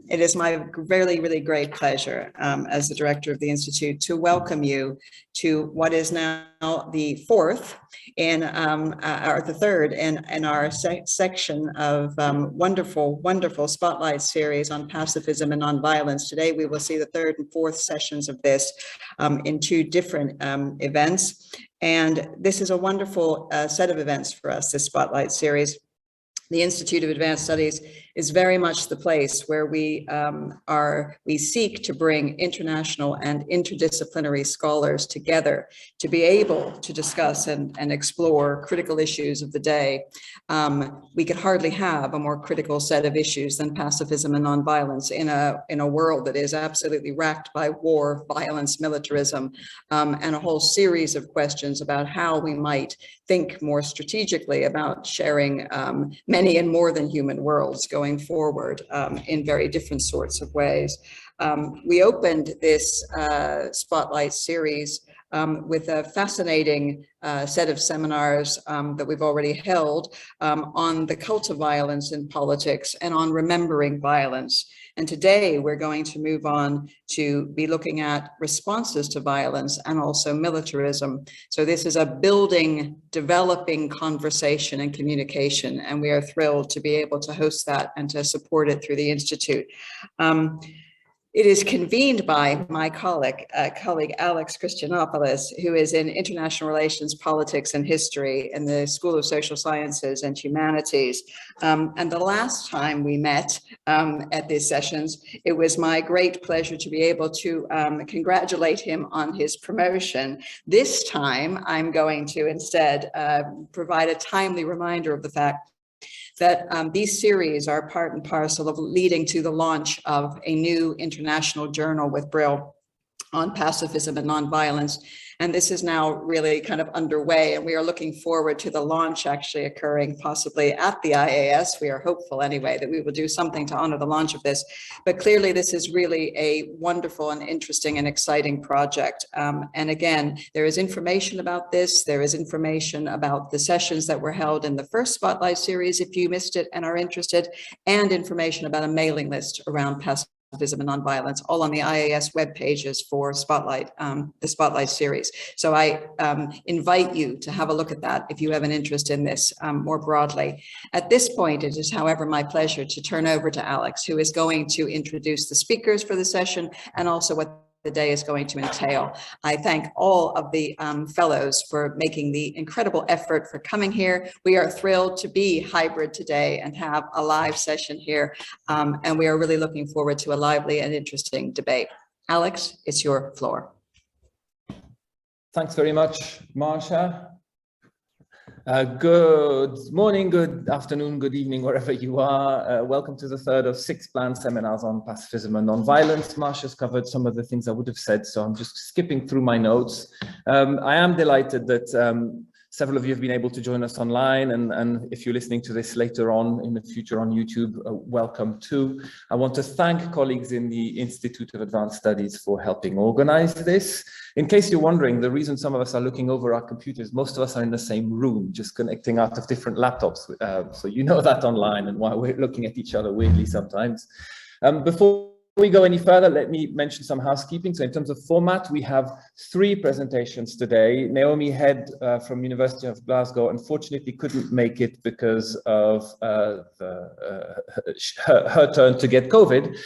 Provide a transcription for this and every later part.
It is my really, really great pleasure as the director of the Institute to welcome you to what is now the fourth or the third in our section of wonderful Spotlight series on pacifism and nonviolence. Today, we will see the third and fourth sessions of this in two different events. And this is a wonderful set of events for us, this Spotlight series. The Institute of Advanced Studies is very much the place where we seek to bring international and interdisciplinary scholars together to be able to discuss and explore critical issues of the day. We could hardly have a more critical set of issues than pacifism and nonviolence in a world that is absolutely racked by war, violence, militarism, and a whole series of questions about how we might think more strategically about sharing many and more than human worlds going forward in very different sorts of ways. We opened this Spotlight series with a fascinating set of seminars that we've already held on the cult of violence in politics and on remembering violence. And today we're going to move on to be looking at responses to violence and also militarism. So this is a building, developing conversation and communication, and we are thrilled to be able to host that and to support it through the Institute. It is convened by my colleague Alex Christoyannopoulos, who is in international relations, politics, and history in the School of Social Sciences and Humanities. And the last time we met at these sessions, it was my great pleasure to be able to congratulate him on his promotion. This time, I'm going to instead provide a timely reminder of the fact that these series are part and parcel of leading to the launch of a new international journal with Brill on pacifism and nonviolence. And this is now really kind of underway, and we are looking forward to the launch actually occurring possibly at the IAS. We are hopeful anyway that we will do something to honor the launch of this. But clearly this is really a wonderful and interesting and exciting project. And again, there is information about this. There is information about the sessions that were held in the first Spotlight series, if you missed it and are interested, and information about a mailing list around pacifism and nonviolence, all on the IAS web pages for Spotlight, the Spotlight series. So I invite you to have a look at that if you have an interest in this more broadly. At this point, it is, however, my pleasure to turn over to Alex, who is going to introduce the speakers for the session and also what the day is going to entail. I thank all of the fellows for making the incredible effort for coming here. We are thrilled to be hybrid today and have a live session here. And we are really looking forward to a lively and interesting debate. Alex, it's your floor. Thanks very much, Marsha. Good morning, good afternoon, good evening, wherever you are. Welcome to the third of 6 planned seminars on pacifism and nonviolence. Marsha's covered some of the things I would have said, so I'm just skipping through my notes. I am delighted that several of you have been able to join us online, and if you're listening to this later on in the future on YouTube, welcome too. I want to thank colleagues in the Institute of Advanced Studies for helping organize this. In case you're wondering, the reason some of us are looking over our computers, most of us are in the same room, just connecting out of different laptops. So you know that online and why we're looking at each other weirdly sometimes. Before we go any further, let me mention some housekeeping. So in terms of format, we have 3 presentations today. Naomi Head from University of Glasgow unfortunately couldn't make it because of her turn to get COVID.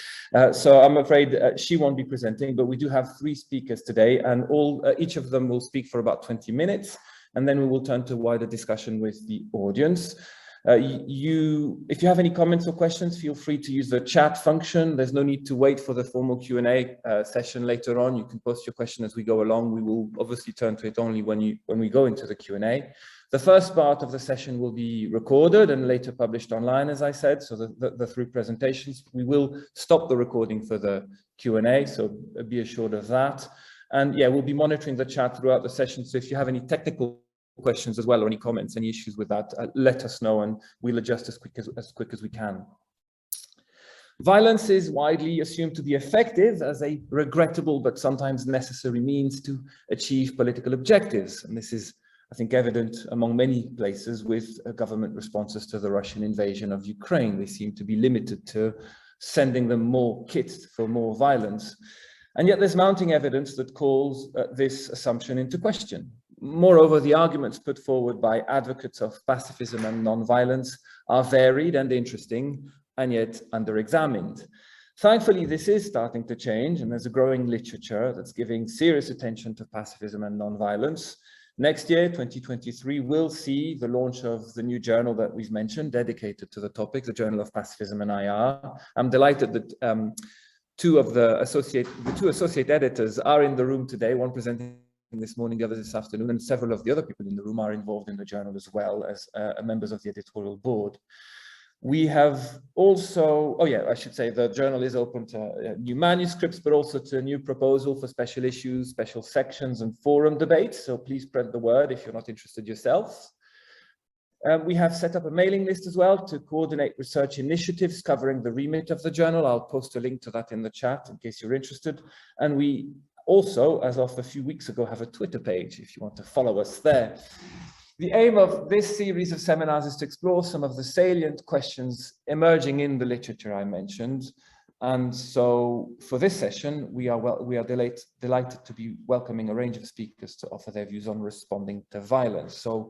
So I'm afraid she won't be presenting, but we do have 3 speakers today, and each of them will speak for about 20 minutes. And then we will turn to wider discussion with the audience. If you have any comments or questions, feel free to use the chat function. There's no need to wait for the formal Q&A session later on. You can post your question as we go along. We will obviously turn to it only when we go into the Q&A. The first part of the session will be recorded and later published online, as I said. So the 3 presentations, we will stop the recording for the Q&A, so be assured of that. And yeah, we'll be monitoring the chat throughout the session. So if you have any technical questions as well, or any comments, any issues with that, let us know and we'll adjust as quick as we can. Violence is widely assumed to be effective as a regrettable but sometimes necessary means to achieve political objectives. And this is, I think, evident among many places with government responses to the Russian invasion of Ukraine. They seem to be limited to sending them more kits for more violence. And yet there's mounting evidence that calls this assumption into question. Moreover, the arguments put forward by advocates of pacifism and nonviolence are varied and interesting, and yet under-examined. Thankfully, this is starting to change, and there's a growing literature that's giving serious attention to pacifism and nonviolence. Next year, 2023, will see the launch of the new journal that we've mentioned, dedicated to the topic, the Journal of Pacifism and IR. I'm delighted that two associate editors are in the room today, one presenting this morning, the other this afternoon, and several of the other people in the room are involved in the journal as well as members of the editorial board. We have also, I should say the journal is open to new manuscripts, but also to a new proposal for special issues, special sections and forum debates. So please spread the word if you're not interested yourself. We have set up a mailing list as well to coordinate research initiatives covering the remit of the journal. I'll post a link to that in the chat in case you're interested. And we also, as of a few weeks ago, have a Twitter page if you want to follow us there. The aim of this series of seminars is to explore some of the salient questions emerging in the literature I mentioned. And so for this session, we are delighted to be welcoming a range of speakers to offer their views on responding to violence. So